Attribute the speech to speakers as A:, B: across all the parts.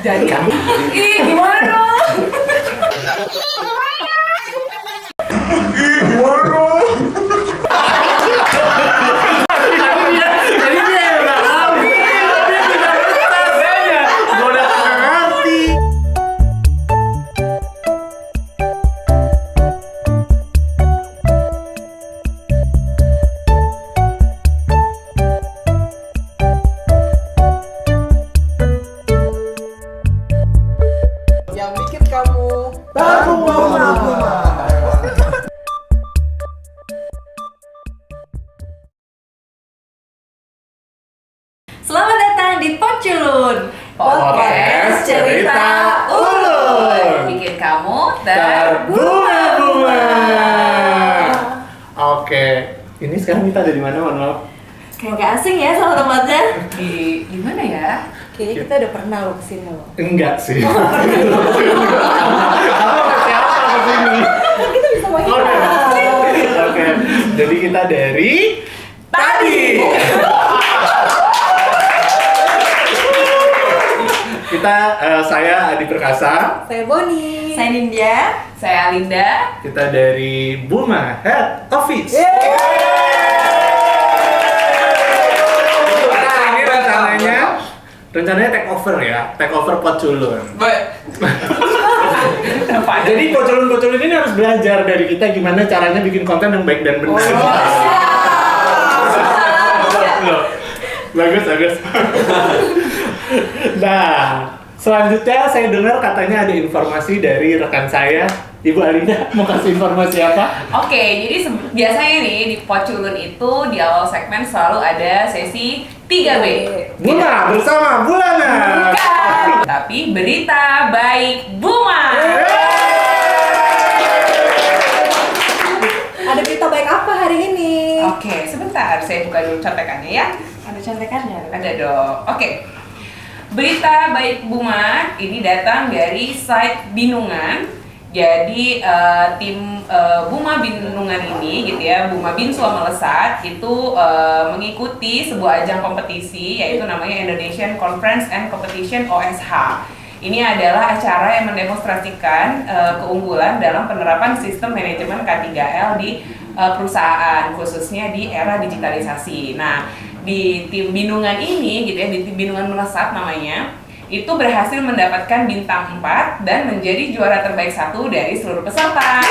A: Jadi kan? Ih, gimana dong?
B: Yang bikin kamu
C: baru mau.
A: Selamat datang di Poculun
C: Podcast Cerita Ulun.
A: Bikin kamu
C: Terbunga-bunga. Oke, ini sekarang kita ada di mana, Maaf?
A: Kayak gak asing ya sama tempatnya. Di mana ya?
B: kayaknya kita udah pernah lo kesini lo.
C: Enggak sih. Siapa kesini?
B: Kita bisa main.
C: Oke, jadi kita dari tadi. Kita, saya Adi Perkasa.
B: Saya Boni.
A: Saya Nindya. Saya Alinda.
C: Kita dari Buma Head Office. Nah, ini rencananya take over ya, take over Poculun. Jadi Poculun ini harus belajar dari kita gimana caranya bikin konten yang baik dan benar. Bagus. Nah, selanjutnya saya dengar katanya ada informasi dari rekan saya, Ibu Alinda, mau kasih informasi apa?
A: Oke, jadi biasanya nih di Poculun itu di awal segmen selalu ada sesi 3B.
C: Buma bersama Bulana.
A: Bukan, tapi berita baik Buma.
B: Ada berita baik apa hari ini?
A: Oke, sebentar saya buka dulu contekannya ya.
B: Ada contekannya.
A: Ada dong. Oke. Berita baik Buma ini datang dari site Binungan. Jadi tim Buma Binungan ini gitu ya, Buma Binsua Melesat itu mengikuti sebuah ajang kompetisi yaitu namanya Indonesian Conference and Competition OSH. Ini adalah acara yang mendemonstrasikan keunggulan dalam penerapan sistem manajemen K3L di perusahaan, khususnya di era digitalisasi. Nah, di tim Binungan ini gitu ya, di tim Binungan Melesat namanya, itu berhasil mendapatkan bintang 4 dan menjadi juara terbaik 1 dari seluruh peserta.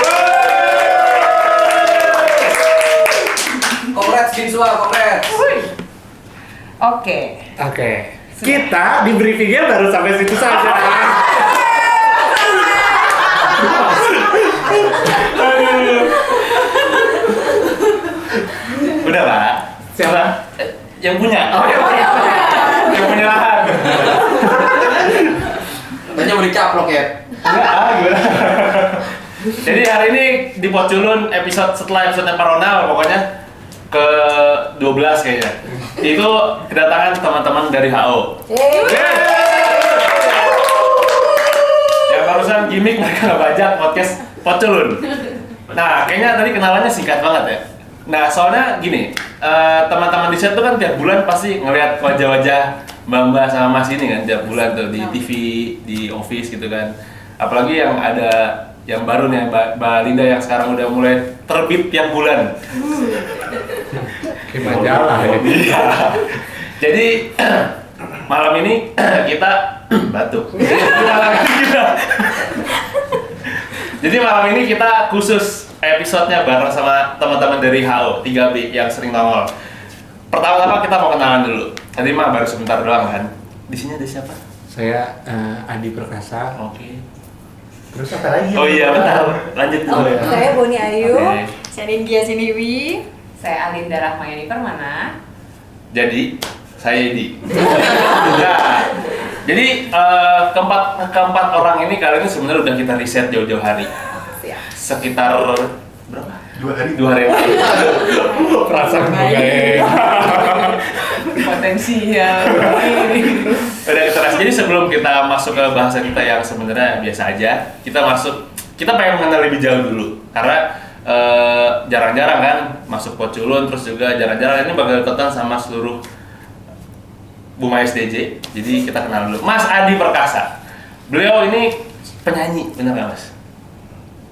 D: Congrats Binsua, congrats.
A: Oke.
C: Kita di briefingnya baru sampai situ saja.
D: Udah Pak.
C: Siapa?
D: Yang punya.
C: Yang punya lahan.
D: Katanya mau dicaplok ya.
C: Gimana?
D: Jadi hari ini di Poculun setelah episode Paronal pokoknya ke 12 kayaknya. Itu kedatangan teman-teman dari HO. Yang barusan gimmick mereka ngebajak podcast Poculun. Nah, kayaknya tadi kenalannya singkat banget ya. Nah, soalnya gini, teman-teman di set tuh kan tiap bulan pasti ngelihat wajah-wajah Mbak sama Mas ini kan tiap bulan tuh di TV, di office gitu kan. Apalagi yang ada yang baru nih Mbak Linda yang sekarang udah mulai terbit tiap bulan.
C: Kayak majalah ya.
D: Iya. Jadi malam ini kita batuk. Jadi malam ini kita khusus episodenya bareng sama teman-teman dari HO 3B yang sering nongol. Pertama-tama kita mau kenalan dulu. Tadi mah baru sebentar doang kan. Di sini ada siapa?
C: Saya Adi Perkasa.
D: Oke.
C: Terus apa lagi?
D: Oh iya benar. Lanjut dulu ya.
B: Saya Boni Ayu.
D: Oke.
A: Saya Nindya Siniwi. Saya Alinda Rahmayani Permana.
D: Jadi saya Edi. Nah, jadi keempat orang ini kali ini sebenarnya udah kita riset jauh-jauh hari. Sekitar berapa? 2 hari lalu.
C: Perasaan gue.
A: Potensial.
D: Udah kita riset. Jadi sebelum kita masuk ke bahasa kita yang sebenarnya biasa aja, kita pengen mengenal lebih jauh dulu. Karena jarang-jarang kan masuk Poculun, terus juga jarang-jarang ini bakal ketemu sama seluruh Buma SDJ. Jadi kita kenal dulu. Mas Adi Perkasa. Beliau ini penyanyi, benar nggak Mas?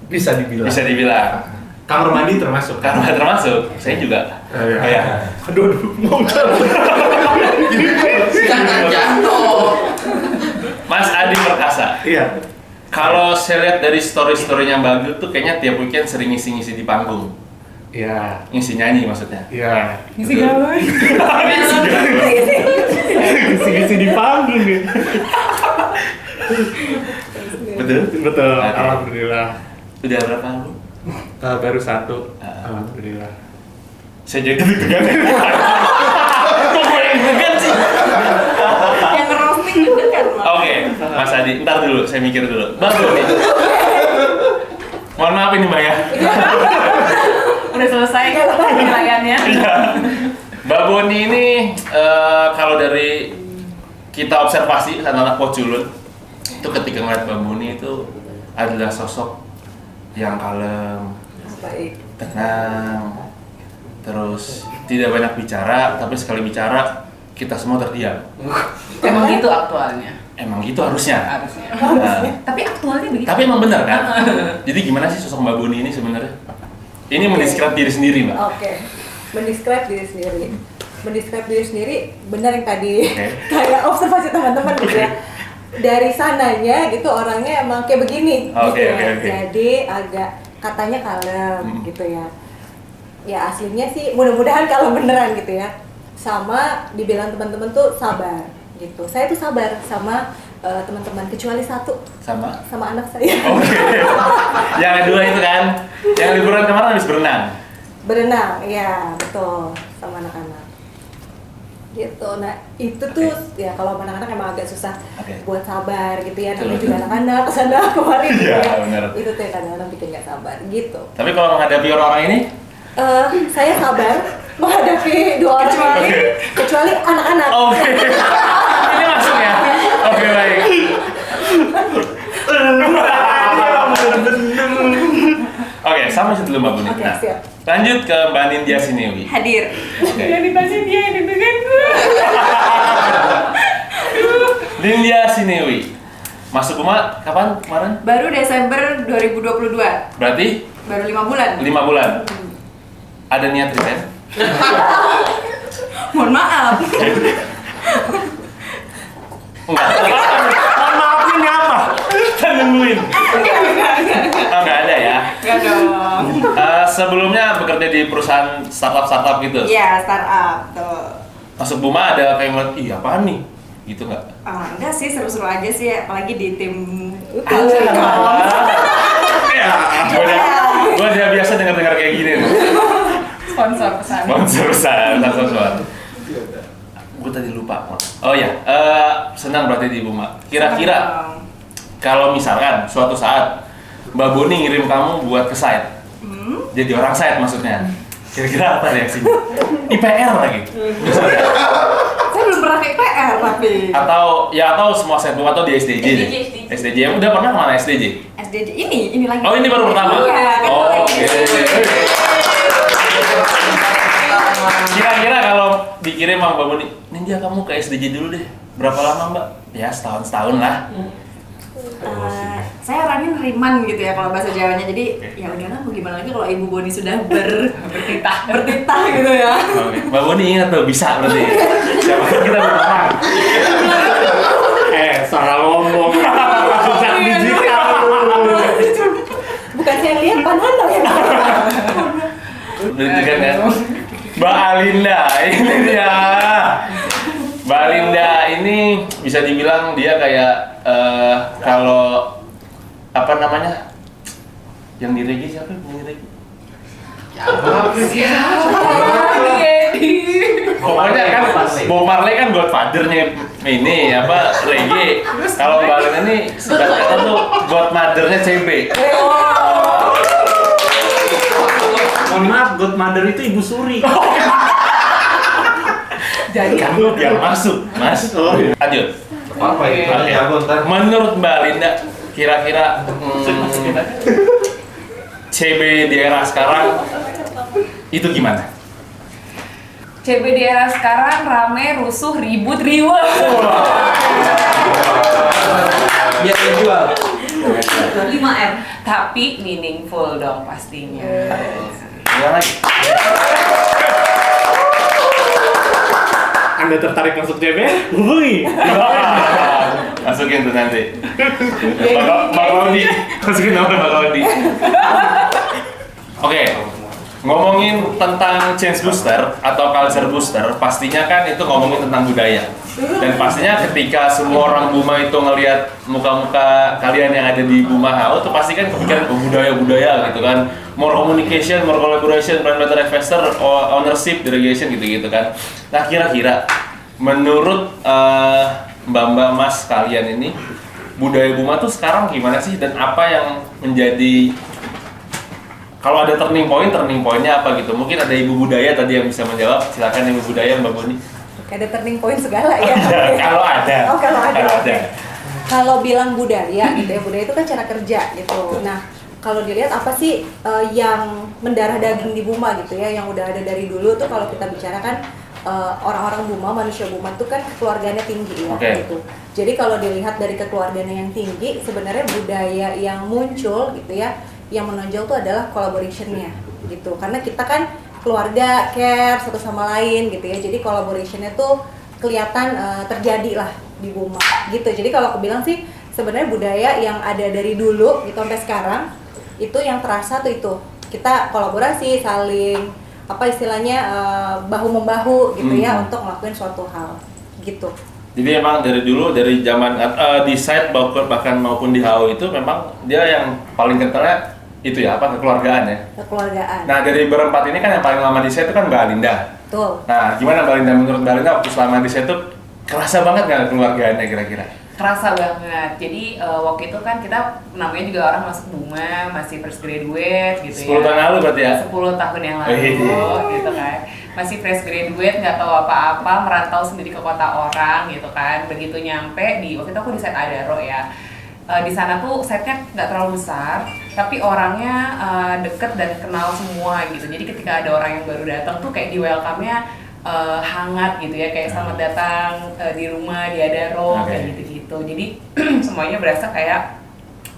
C: Bisa dibilang.
D: Bisa dibilang.
C: Kamar mandi termasuk.
D: Karena termasuk, saya juga. Kayak,
C: Aduh, mau
E: Jangan jatuh.
D: Mas Adi Perkasa.
C: Iya.
D: Kalau saya lihat dari story-storynya Mbak Agil tuh kayaknya tiap weekend sering ngisi-ngisi di panggung.
C: Iya.
D: Ngisi nyanyi maksudnya.
C: Iya.
A: Ngisi gawe.
C: Ngisi-ngisi di panggung ya.
D: Betul?
C: Betul.
D: Oke.
C: Alhamdulillah.
D: Udah berapa lu?
C: Baru satu.
D: Ah.
C: Alhamdulillah.
D: Saya jadi deg-degan. Kok gue yang deg-degan sih?
B: Yang ngerosting juga kan.
D: Oke, Mas Adi, ntar dulu, saya mikir dulu. Mbak Boni. Mohon maaf ini Mbak ya.
A: Udah selesai penilaiannya.
D: Iya. Mbak Boni ini kalau dari kita observasi anak-anak Poculun itu ketika ngeliat Mbak Boni itu adalah sosok yang kalem,
B: Baik.
D: tenang, terus tidak banyak bicara, tapi sekali bicara kita semua terdiam.
A: Emang gitu aktualnya.
D: Emang gitu harusnya.
A: Harusnya.
D: Nah,
A: Tapi aktualnya begitu.
D: tapi emang benar kan? Jadi gimana sih sosok Mbak Boni ini sebenarnya? Ini mendeskripsi diri sendiri, Mbak.
B: Oke. Mendescribe diri sendiri. Mendescribe diri sendiri benar yang tadi
D: Oke.
B: kayak observasi teman-teman gitu ya. Dari sananya gitu orangnya emang kayak begini
D: Oke,
B: gitu ya.
D: oke, oke.
B: Jadi agak katanya kalem
D: Hmm.
B: gitu ya. Ya aslinya sih mudah-mudahan kalau beneran gitu ya. Sama dibilang teman-teman tuh sabar gitu. Saya tuh sabar sama teman-teman kecuali satu
D: Sama?
B: sama anak saya.
D: Oke. Yang kedua itu kan, yang liburan kemarin habis berenang.
B: Berenang, ya betul, sama anak-anak. Gitu. Nah itu tuh ya kalau sama anak-anak emang agak susah
D: Oke.
B: buat sabar gitu ya. Namanya
D: Betul.
B: juga anak-anak kesana kemarin gitu
D: Iya,
B: ya.
D: benar.
B: Itu tuh yang kadang-kadang bikin nggak sabar gitu.
D: Tapi kalau menghadapi orang-orang ini,
B: Saya sabar menghadapi dua orang ini,
D: Oke.
B: kecuali anak-anak.
D: oke. Ini masuk ya? Oke, baik. Oke, sama situ dulu Mbak Boni.
B: Oke,
D: Nah,
B: siap.
D: lanjut ke Mbak Nindya Sinewi.
B: Hadir.
D: Oke.
A: Yang ditanya dia yang deg-degan gue.
D: Nindya Sinewi. Masuk Buma kapan kemarin?
F: Baru Desember 2022,
D: Berarti
F: baru 5 bulan.
D: 5 bulan. Ada niat resign?
F: Mohon maaf.
D: Enggak.
C: Mohon maaf ini apa?
D: Kita nungguin. Oh, enggak ada ya.
F: Enggak dong.
D: Sebelumnya bekerja di perusahaan startup gitu.
F: Iya, startup tuh.
D: Masuk Buma ada kayak ngeliat, ih apaan nih? Gitu nggak?
F: Enggak sih, seru-seru aja sih, apalagi di tim
D: Ya, gue udah biasa dengar kayak gini.
A: Sponsor pesan.
D: Sponsor. Gue tadi lupa. Oh ya, senang berarti di Buma. Kira-kira kalau misalkan suatu saat Mbak Boni ngirim kamu buat ke site, jadi orang site maksudnya. Kira-kira apa reaksinya? IPR lagi.
F: Saya belum pernah ke IPR tapi
D: Atau semua site Buma atau di SDJ deh. SDJ yang udah pernah kemana SDJ?
F: SDJ ini lagi.
D: Oh ini baru pertama?
F: Iya, kan
D: Oh,
F: lagi.
D: oke. Kira-kira kalau dikirim sama Mbak Boni, Nindya kamu ke SDJ dulu deh. Berapa lama Mbak? Ya setahun lah.
F: Saya orangnya neriman gitu ya kalau bahasa Jawanya, jadi ya udahlah mau gimana lagi kalau Ibu Boni sudah bertitah gitu ya.
D: Oke. Mbak Boni ingat tuh bisa berarti. Siapa tahu kita berperang.
C: Salah ngomong. Sejak digital.
B: Bukan saya lihat Panano ya.
D: Udah kan kan? Mbak Alinda ini dia. Mbak Alinda ini bisa dibilang dia kayak kalau apa namanya yang di reggae siapa yang di reggae? Pokoknya kan Bob Marley kan godfather-nya ini apa reggae. Kalau Mbak Alinda ini sebenarnya tuh godmother-nya CB.
C: Mohon maaf, Godmother itu Ibu Suri.
D: Jadi kamu biar masuk, Mas.
C: Oh, iya.
D: Lanjut.
E: Apa itu?
D: Oke.
E: Ya, bentar.
D: Menurut Mbak Linda, kira-kira CB di era sekarang itu gimana?
A: CB di era sekarang rame, rusuh, ribut, riweuh.
E: Biar dijual.
F: 5M.
A: Tapi meaningful dong pastinya.
D: Ulang lagi.
C: Anda tertarik masuk JB? Hubungi.
D: Masukin tuh nanti. Bang Audi. Masukin nomor Bang Audi. Oke. Ngomongin tentang change booster atau culture booster, pastinya kan itu ngomongin tentang budaya. Dan pastinya ketika semua orang Buma itu ngelihat muka-muka kalian yang ada di Buma HO tuh pasti kan kepikiran budaya-budaya gitu kan. More communication, more collaboration, brand better investor, ownership, delegation gitu-gitu kan. Nah kira-kira menurut Mbak Mas kalian ini budaya Buma tuh sekarang gimana sih dan apa yang menjadi kalau ada turning pointnya apa gitu? Mungkin ada ibu budaya tadi yang bisa menjawab. Silakan ibu budaya Mbak Boni.
B: Ada turning point segala ya.
C: Kalau ada.
B: Oh, kalau ada.
C: Kalau
B: Oke.
C: ada.
B: Kalau bilang budaya gitu ya, budaya itu kan cara kerja gitu. Nah, kalau dilihat apa sih yang mendarah daging di Buma gitu ya, yang udah ada dari dulu tuh kalau kita bicara kan orang-orang Buma, manusia Buma tuh kan keluarganya tinggi ya gitu. Jadi kalau dilihat dari kekeluarganya yang tinggi, sebenarnya budaya yang muncul gitu ya, yang menonjol tuh adalah collaboration-nya gitu. Karena kita kan keluarga, care satu sama lain gitu ya. Jadi collaboration-nya tuh kelihatan terjadi lah di Buma gitu. Jadi kalau aku bilang sih sebenarnya budaya yang ada dari dulu gitu sampai sekarang itu yang terasa tuh itu. Kita kolaborasi, saling apa istilahnya bahu membahu gitu ya untuk ngelakuin suatu hal gitu.
D: Jadi emang dari dulu dari zaman di site bahkan maupun di HO itu memang dia yang paling kentalnya itu ya apa kekeluargaan ya.
B: Kekeluargaan.
D: Nah dari berempat ini kan yang paling lama di site itu kan Mbak Alinda.
B: Betul.
D: Nah gimana Mbak Alinda menurut Mbak Alinda waktu selama di site itu kerasa banget nggak kekeluargaannya kira-kira?
A: Kerasa banget. Jadi waktu itu kan kita namanya juga orang masuk Buma, masih fresh graduate gitu
D: 10 tahun lalu berarti ya?
A: 10 tahun yang lalu gitu kan. Masih fresh graduate, nggak tahu apa-apa, merantau sendiri ke kota orang gitu kan. Begitu nyampe waktu itu aku di site Adaro ya. Di sana tuh site-nya nggak terlalu besar, tapi orangnya deket dan kenal semua gitu. Jadi ketika ada orang yang baru datang tuh kayak di welcome-nya hangat gitu ya, kayak selamat datang di rumah di Adaro kayak gitu-gitu. Jadi semuanya berasa kayak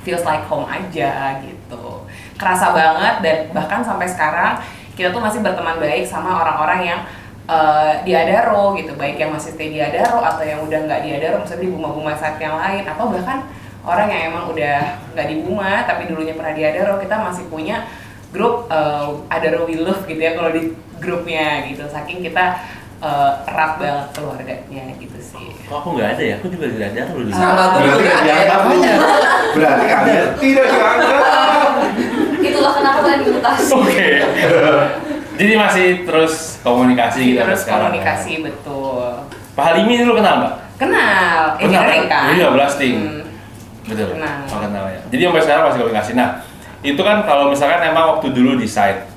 A: feels like home aja gitu. Kerasa banget dan bahkan sampai sekarang kita tuh masih berteman baik sama orang-orang yang di Adaro gitu, baik yang masih stay di Adaro atau yang udah nggak di Adaro, misalnya di Buma-Buma site yang lain, atau bahkan orang yang emang udah nggak di Buma tapi dulunya pernah di Adaro. Kita masih punya grup Adaro We Love gitu ya kalau di grupnya gitu, saking kita erat banget keluarganya gitu sih.
D: Kok aku nggak ada ya? Aku juga tidak ada dulu di sana.
E: Salah tuh Berarti juga nggak dianggap. Berarti ada. Tidak dianggap.
F: Itulah kenapa kalian diutas.
D: Oke. Jadi masih terus komunikasi gitu
A: Terus
D: sampai sekarang.
A: komunikasi betul.
D: Pak Halimi dulu kenal Mbak?
A: Kenal, engineering kan?
D: Iya, blasting.
A: Hmm.
D: Betul.
A: Kenal.
D: Oh, kenal ya. Jadi sampai sekarang masih komunikasi. Nah, itu kan kalau misalkan emang waktu dulu di site.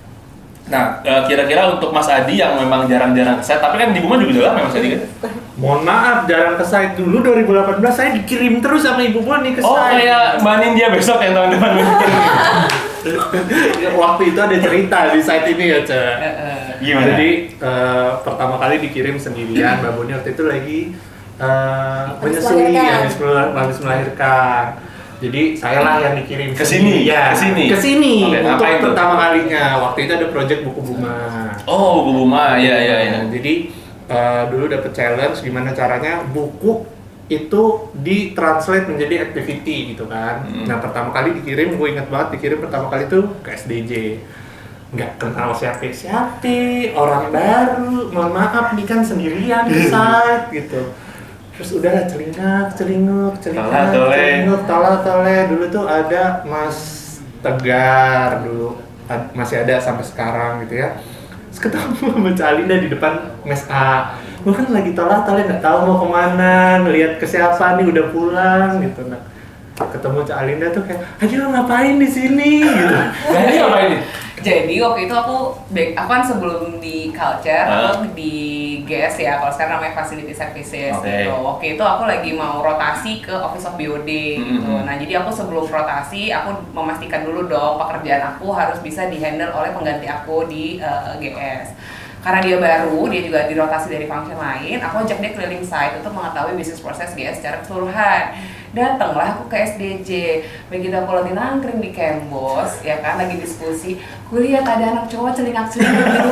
D: Nah, kira-kira untuk Mas Adi yang memang jarang-jarang ke site, tapi kan di Buma juga udah lama ya Mas Adi kan?
C: Mohon maaf, jarang ke site dulu 2018 saya dikirim terus sama Ibu Boni ke site.
D: Oh, kayak Mbak Nindya besok yang tahun depan mungkin.
C: Waktu itu ada cerita di site ini ya, Ce.
D: Gimana?
C: Jadi pertama kali dikirim sendirian, Mbak Boni waktu itu lagi menyusui, habis melahirkan. Jadi saya lah yang dikirim
D: Ke sini?
C: ya,
D: Ke sini?
C: ke sini
D: Oke,
C: untuk
D: ngapain tuh?
C: pertama kalinya. Waktu itu ada project buku Buma.
D: Oh, Bu Buma, iya iya iya.
C: Jadi dulu dapet challenge gimana caranya buku itu ditranslate menjadi activity gitu kan. Nah pertama kali dikirim, gue ingat banget dikirim pertama kali tuh ke SDJ. Nggak kenal siapa-siapa, orang baru, mohon maaf nih kan sendirian di site gitu. Terus udah celinguk, tole. Dulu tuh ada Mas Tegar dulu, masih ada sampai sekarang gitu ya. Terus ketemu sama Cak Alinda di depan Mes A. Gue kan lagi tole nggak tahu mau kemana, ngelihat ke siapa nih udah pulang gitu. Nah, ketemu Cak Alinda tuh kayak, aja lo ngapain di sini gitu.
D: Nah, ini ngapain nih?
A: Jadi waktu itu aku kan sebelum di Culture, aku di GS ya, kalau sekarang namanya Facility Services gitu. Waktu itu aku lagi mau rotasi ke Office of BOD gitu. Nah jadi aku sebelum rotasi, aku memastikan dulu dong pekerjaan aku harus bisa dihandle oleh pengganti aku di GS. Karena dia baru, dia juga dirotasi dari function lain, aku ajak dia keliling site untuk mengetahui bisnis proses GS secara keseluruhan. Datanglah aku ke SDJ. Begitu aku lagi nangkring di Kembos, ya kan, lagi diskusi, aku lihat ada anak cowok celingak-celinguk gitu.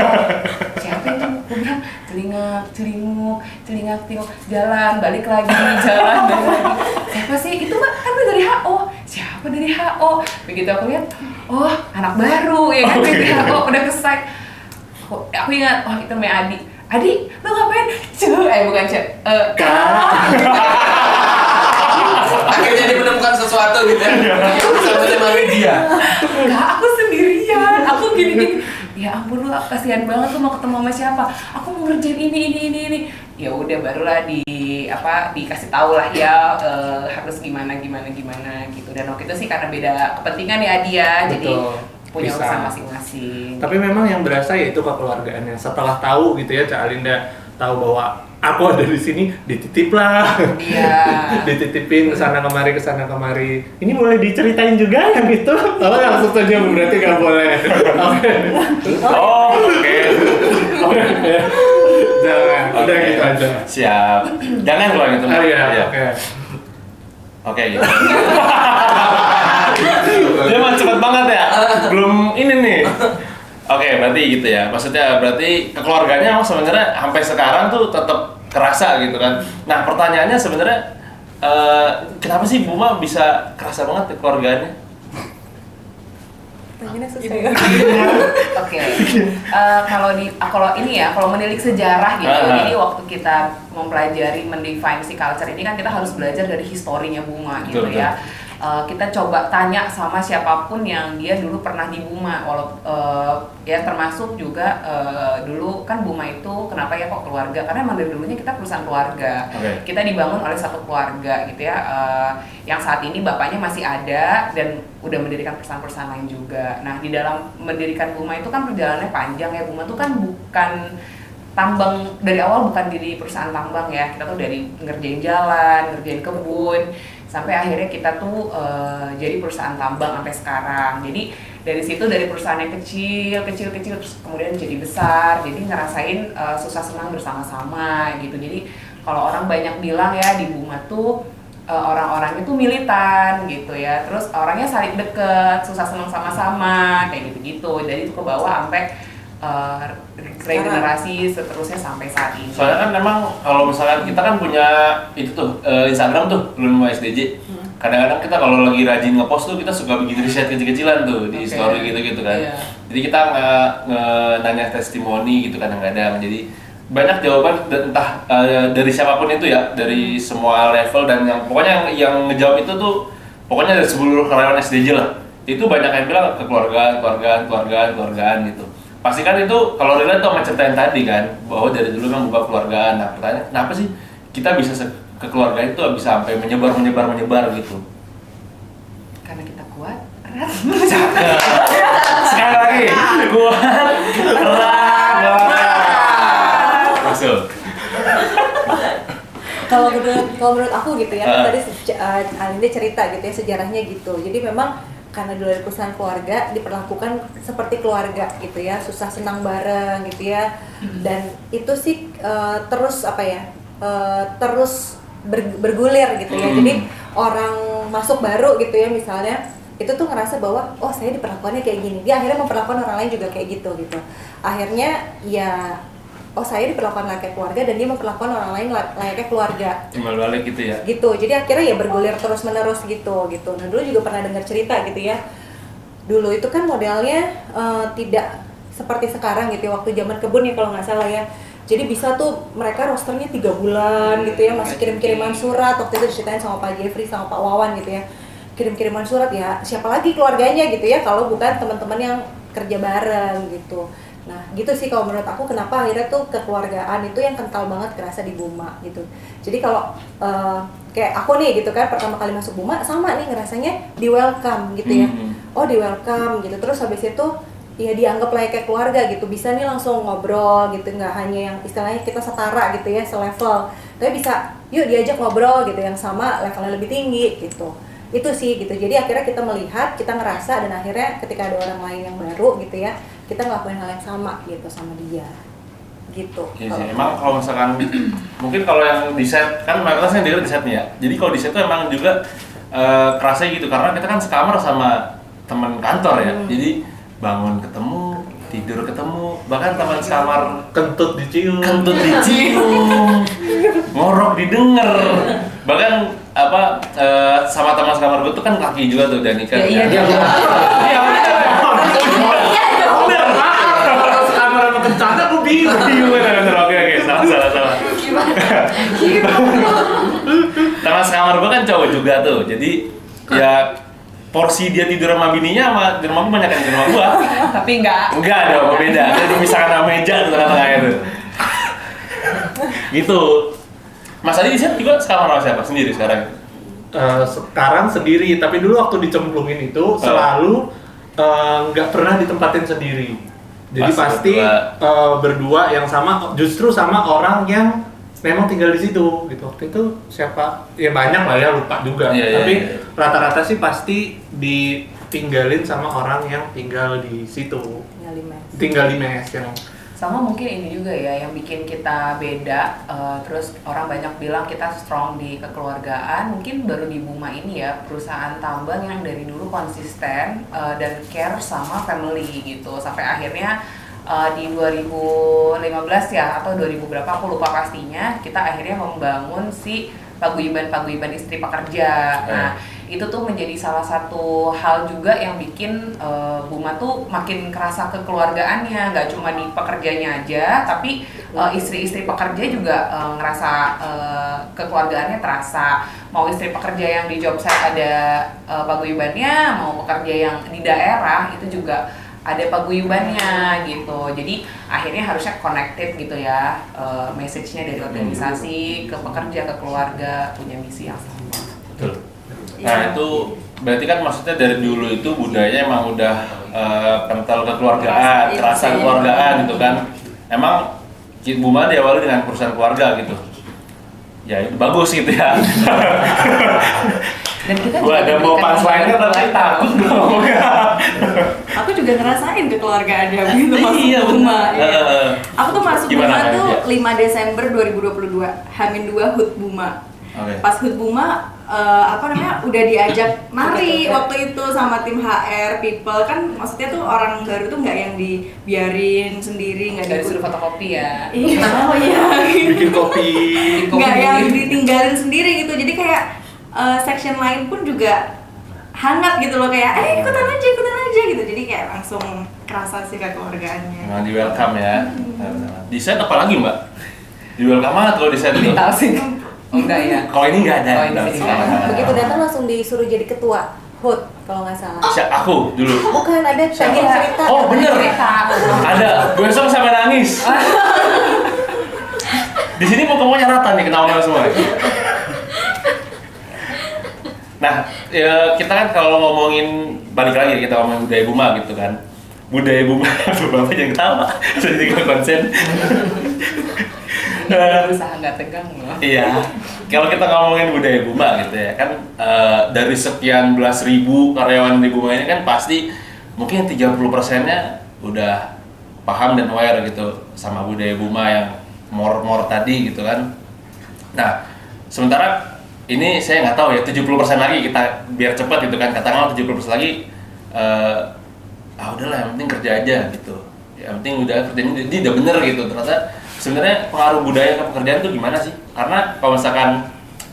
A: Siapa itu? Aku bilang celingak-celinguk, celingak-celinguk, jalan, balik lagi, jalan, balik lagi. Siapa sih? Itu kan dari HO. Siapa dari HO? Begitu aku lihat, oh anak baru, ya kan, dari HO, udah ke-site. Aku ingat, oh itu namanya Adi, lo ngapain? Bukan
G: Akhirnya dia menemukan sesuatu gitu ya. Sama dia.
A: Kak, aku sendirian, aku gini-gini. Ya ampun, lu kasihan banget, lu mau ketemu sama siapa? Aku mau ngerjain ini. Ya udah, barulah dikasih tahu lah ya, harus gimana gitu. Dan waktu itu sih karena beda kepentingan ya dia, jadi punya
C: bisa.
A: urusan masing-masing.
C: Tapi memang yang berasa ya itu kekeluargaannya. Setelah tahu gitu ya, Cak Alinda tahu bahwa aku ada di sini, dititip lah. Iya. Dititipin kesana kemari. Ini boleh diceritain juga yang itu? Oh, langsung saja berarti nggak boleh. Oke. Jangan. Udah gitu aja.
D: Siap. Jangan kalau gitu.
C: Iya.
D: Oke. Gitu. Dia mah cepet banget ya. Belum ini nih. Oke, berarti gitu ya. Maksudnya berarti kekeluarganya sebenarnya sampai sekarang tuh tetap kerasa gitu kan. Nah, pertanyaannya sebenarnya kenapa sih Buma bisa kerasa banget kekeluargaannya?
B: Pertanyaannya susah.
A: Oke. Kalau ini ya, kalau menilik sejarah gitu. Jadi waktu kita mempelajari mendefine si culture ini kan kita harus belajar dari historinya Buma gitu ya. Kita coba tanya sama siapapun yang dia dulu pernah di Buma, ya termasuk juga dulu kan Buma itu kenapa ya kok keluarga, karena emang dari dulunya kita perusahaan keluarga. Kita dibangun oleh satu keluarga gitu ya, yang saat ini bapaknya masih ada dan udah mendirikan perusahaan-perusahaan lain juga. Nah, di dalam mendirikan Buma itu kan perjalanannya panjang ya. Buma itu kan bukan tambang, dari awal bukan di perusahaan tambang ya, kita tuh dari ngerjain jalan, ngerjain kebun, sampai akhirnya kita tuh jadi perusahaan tambang sampai sekarang. Jadi dari situ, dari perusahaan yang kecil terus kemudian jadi besar, jadi ngerasain susah senang bersama-sama gitu. Jadi kalau orang banyak bilang ya di Buma tuh orang-orangnya tuh militan gitu ya, terus orangnya saling deket, susah senang sama-sama kayak gitu-gitu. Jadi itu ke bawah sampai regenerasi seterusnya sampai saat ini.
D: Soalnya kan memang kalau misalkan kita kan punya itu tuh Instagram tuh belum SDJ. Kadang-kadang kita kalau lagi rajin ngepost tuh kita suka bikin riset kecil-kecilan tuh di story gitu-gitu kan. Jadi kita nanya testimoni gitu kadang-kadang. Jadi banyak jawaban entah dari siapapun itu ya, dari semua level, dan yang pokoknya yang ngejawab itu tuh pokoknya dari seluruh karyawan SDJ lah. Itu banyak yang bilang kekeluargaan gitu. Pasti kan itu kalau relate tuh sama cerita yang tadi kan, bahwa dari dulu memang buka keluargaan. Nah, pertanyaan kenapa sih kita bisa kekeluargaan itu bisa sampai menyebar gitu?
A: Karena kita kuat, erat.
D: Sekali lagi, kuat, erat. Masuk.
B: Kalau menurut aku gitu ya, tadi Alinda cerita gitu ya sejarahnya gitu. Jadi memang karena dulu dari perusahaan keluarga diperlakukan seperti keluarga gitu ya, susah senang bareng gitu ya. Dan itu sih terus bergulir gitu ya. Jadi orang masuk baru gitu ya misalnya, itu tuh ngerasa bahwa oh saya diperlakukannya kayak gini, dia akhirnya memperlakukan orang lain juga kayak gitu. Akhirnya ya oh saya diperlakukan layaknya keluarga dan dia memperlakukan orang lain layaknya keluarga.
D: Timbal balik gitu ya.
B: Gitu. Jadi akhirnya ya bergulir terus menerus gitu. Nah, dulu juga pernah dengar cerita gitu ya. Dulu itu kan modelnya tidak seperti sekarang gitu ya, waktu zaman kebun ya kalau nggak salah ya. Jadi bisa tuh mereka rosternya 3 bulan gitu ya, masih kirim-kiriman surat. Waktu itu diceritain sama Pak Jeffrey sama Pak Wawan gitu ya. Kirim-kiriman surat ya, siapa lagi keluarganya gitu ya kalau bukan teman-teman yang kerja bareng gitu. Nah gitu sih kalau menurut aku kenapa akhirnya tuh kekeluargaan itu yang kental banget kerasa di Buma gitu. Jadi kalau kayak aku nih gitu kan pertama kali masuk Buma sama nih ngerasanya di welcome gitu ya. Oh di welcome gitu, terus habis itu ya dianggap layaknya keluarga gitu, bisa nih langsung ngobrol gitu, nggak hanya yang istilahnya kita setara gitu ya, selevel, tapi bisa yuk diajak ngobrol gitu yang sama levelnya lebih tinggi gitu. Itu sih gitu, jadi akhirnya kita melihat, kita ngerasa, dan akhirnya ketika ada orang lain yang baru gitu ya, kita ngelakuin hal yang sama gitu sama dia gitu.
D: Iya sih, emang kalau misalkan mungkin kalau yang di set kan mayoritas yang di set nih ya. Jadi kalau di set tuh emang juga kerasa gitu karena kita kan sekamar sama teman kantor ya. Jadi bangun ketemu, tidur ketemu, bahkan teman sekamar
C: Kentut dicium.
D: ngorok didengar. Bahkan sama teman sekamar gue tuh kan laki juga tuh Danika.
A: Iya.
C: Kalau sekamar sama kencana gue bingung.
D: Oke, salah. Teman sekamar gue kan cowok juga tuh, jadi ya porsi dia tidur sama bininya sama di rumah gue banyak yang di rumah gue.
A: Tapi enggak
D: Dong, beda. Dia dipisahkan sama meja tuh tengah-tengahnya tuh. Gitu. Mas Adi di sini juga sekamar sama siapa? Sendiri sekarang?
C: Sekarang sendiri, tapi dulu waktu dicemplungin itu selalu nggak pernah ditempatin sendiri. Jadi
D: Pas
C: pasti berdua yang sama, justru sama orang yang memang tinggal di situ gitu. Waktu itu siapa? Ya banyak lah ya, lupa juga.
D: Iya,
C: Tapi
D: iya.
C: rata-rata sih pasti ditinggalin sama orang yang tinggal di situ. Tinggal di mes yang
A: sama mungkin ini juga ya yang bikin kita beda, terus orang banyak bilang kita strong di kekeluargaan, mungkin baru di Buma ini ya, perusahaan tambang yang dari dulu konsisten dan care sama family gitu, sampai akhirnya di 2015 ya atau 2000 berapa aku lupa pastinya, kita akhirnya membangun si paguyuban istri pekerja. Nah itu tuh menjadi salah satu hal juga yang bikin Buma tuh makin kerasa kekeluargaannya, nggak cuma di pekerjanya aja, tapi istri-istri pekerja juga ngerasa kekeluargaannya terasa. Mau istri pekerja yang di job site ada paguyubannya, mau pekerja yang di daerah itu juga ada paguyubannya gitu. Jadi akhirnya harusnya connected gitu ya, message-nya dari organisasi ke pekerja ke keluarga punya misi yang sama.
D: Betul. Nah itu berarti kan maksudnya dari dulu itu budayanya emang udah kental kekeluargaan, terasa kekeluargaan gitu kan. Emang Buma diawali dengan perusahaan keluarga gitu. Ya itu bagus gitu ya.
A: Dan kita
D: Gua ada mau punchline-nya tapi takut ngomongnya.
F: Aku juga ngerasain kekeluargaannya begitu masuk
D: Iya,
F: Buma.
D: bener.
F: Iya. Aku tuh masuk
D: Gimana
F: Buma tuh
D: aja?
F: 5 Desember 2022, H-2 HUT Buma.
D: Oke.
F: Pas HUT Buma udah diajak mari waktu itu sama tim HR people, kan maksudnya tuh orang baru tuh nggak yang dibiarin sendiri, nggak
A: disuruh fotokopi ya.
F: iya
C: bikin kopi.
F: nggak yang ditinggalin sendiri gitu, jadi kayak section lain pun juga hangat gitu loh, kayak ikutan aja gitu, jadi kayak langsung kerasa sih kekeluargaannya.
D: Nah di welcome ya. Di set apa lagi mbak? Di welcome banget kalau di set itu.
A: Vital sih. Oh enggak ya.
D: Kalau ini nggak ada.
A: Oh, ini sih nggak ada.
B: Begitu datang langsung disuruh jadi ketua HUT kalau nggak salah.
D: Aku dulu.
B: Bukan, ada
D: Siapa?
B: pengen cerita.
D: Oh bener.
A: Cerita.
D: Ada. Besok sampai nangis. Di sini mau kamu nyaratan nih ketahuan semua. Nah, ya, kita kan kalau ngomongin balik lagi kita ngomongin budaya Buma gitu kan. Budaya Buma, Bapak jangan ketawa. Jadi nggak konsen.
A: Berusaha nggak tegang loh.
D: Iya, kalau kita ngomongin budaya Buma gitu ya kan, dari sekian belas ribu karyawan di Buma ini kan pasti mungkin 30%-nya udah paham dan aware gitu sama budaya Buma yang more tadi gitu kan. Nah, sementara ini saya nggak tahu ya, 70% lagi kita biar cepat gitu kan, katakanlah 70% lagi udahlah yang penting kerja aja gitu, yang penting udah kerjanya dia udah bener gitu. Ternyata sebenarnya pengaruh budaya ke pekerjaan itu gimana sih? Karena kalau misalkan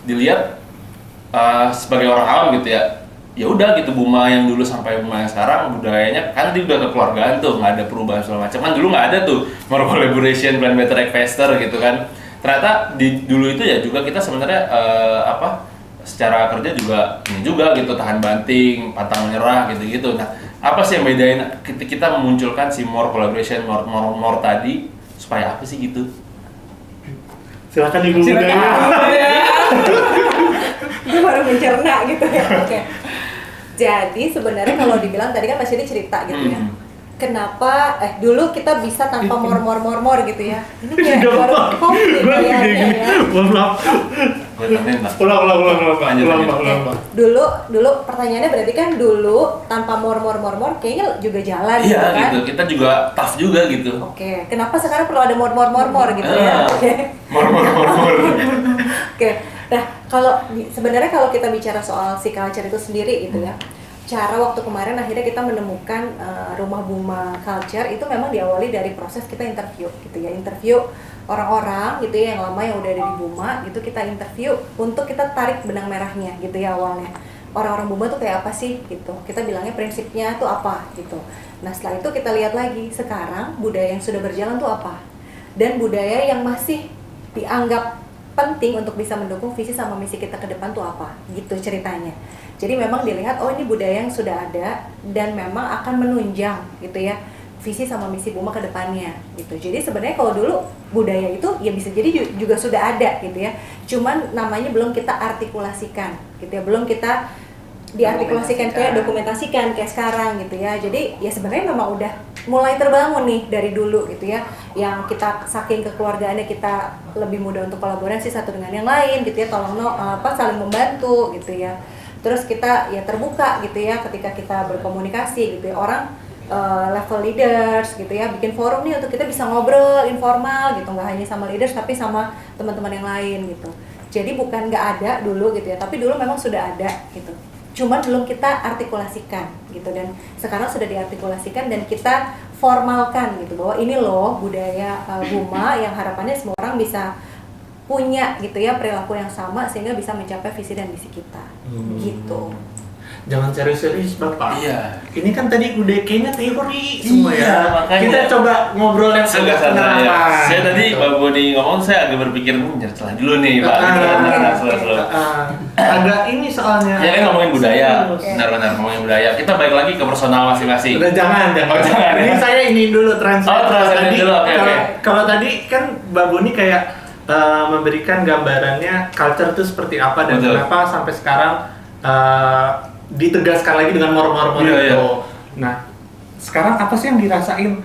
D: dilihat sebagai orang awam gitu ya udah gitu, Buma yang dulu sampai Buma yang sekarang budayanya kan dia udah kekeluargaan tuh, nggak ada perubahan segala macam kan. Dulu nggak ada tuh more collaboration, plan better, act faster gitu kan. Ternyata dulu itu ya juga kita sebenarnya secara kerja juga ini juga gitu, tahan banting, pantang menyerah gitu-gitu. Nah, apa sih yang bedain kita memunculkan si more collaboration, more tadi supaya apa sih gitu?
C: Silakan ibu budaya.
B: Gue baru mencerna gitu ya. Oke. Jadi sebenarnya kalau dibilang tadi kan Mas Yudi cerita gitu ya. Kenapa dulu kita bisa tanpa more gitu ya. Ini kayak baru konflik
C: Gue
B: ya.
C: gini. Mohon maaf.
D: Gue tanyain lah.
C: Ulang,
D: Lanjut.
C: Pak.
B: Dulu pertanyaannya berarti kan dulu tanpa mor kayaknya juga jalan gitu
D: Iya
B: kan?
D: gitu, kita juga tough juga gitu.
B: Oke, kenapa sekarang perlu ada mor gitu ya? Oke.
D: Mor.
B: Oke. Nah, sebenarnya kalau kita bicara soal si culture itu sendiri gitu ya. Cara waktu kemarin akhirnya kita menemukan Rumah Buma Culture itu memang diawali dari proses kita interview gitu ya. Interview orang-orang gitu ya yang lama yang udah ada di Buma gitu, kita interview untuk kita tarik benang merahnya gitu ya awalnya. Orang-orang Buma tuh kayak apa sih gitu. Kita bilangnya prinsipnya tuh apa gitu. Nah, setelah itu kita lihat lagi sekarang budaya yang sudah berjalan tuh apa. Dan budaya yang masih dianggap penting untuk bisa mendukung visi sama misi kita ke depan tuh apa gitu ceritanya. Jadi memang dilihat oh ini budaya yang sudah ada dan memang akan menunjang gitu ya visi sama misi Buma ke depannya gitu. Jadi sebenarnya kalau dulu budaya itu ya bisa jadi juga sudah ada gitu ya. Cuman namanya belum kita artikulasikan gitu ya. Belum kita diartikulasikan kayak dokumentasikan kayak sekarang gitu ya. Jadi ya sebenarnya memang udah mulai terbangun nih dari dulu gitu ya. Yang kita saking kekeluargaannya kita lebih mudah untuk kolaborasi satu dengan yang lain gitu ya. Saling membantu gitu ya. Terus kita ya terbuka gitu ya ketika kita berkomunikasi gitu ya. Orang level leaders gitu ya bikin forum nih untuk kita bisa ngobrol informal gitu, nggak hanya sama leaders tapi sama teman-teman yang lain gitu. Jadi bukan nggak ada dulu gitu ya, tapi dulu memang sudah ada gitu. Cuman belum kita artikulasikan gitu, dan sekarang sudah diartikulasikan dan kita formalkan gitu bahwa ini loh budaya Buma yang harapannya semua orang bisa punya gitu ya perilaku yang sama sehingga bisa mencapai visi dan misi kita gitu.
C: Jangan serius-serius Bapak.
D: Iya.
C: Ini kan tadi udah kayaknya teori semua
D: Iya,
C: ya.
D: makanya.
C: Kita coba ngobrol yang
D: Saya
C: agak
D: santai ya.
C: penerapan.
D: Saya tadi
C: gitu.
D: Pak Boni ngomong, saya agak berpikir celah dulu nih Pak. Slow.
C: Agak ini soalnya.
D: Ya kan ngomongin budaya,
C: Serius.
D: benar-benar ngomongin budaya. Kita balik lagi ke personal masing-masing.
C: Udah jangan.
D: Oh, jangan,
C: Ini
D: ya.
C: saya ini dulu translate.
D: Oh, translate dulu, oke, oke.
C: Kalau tadi kan Mbak Boni kayak memberikan gambarannya culture itu seperti apa dan
D: Betul.
C: kenapa sampai sekarang ditegaskan lagi dengan mor-mor
D: Iya,
C: itu.
D: iya.
C: Nah, sekarang apa sih yang dirasain?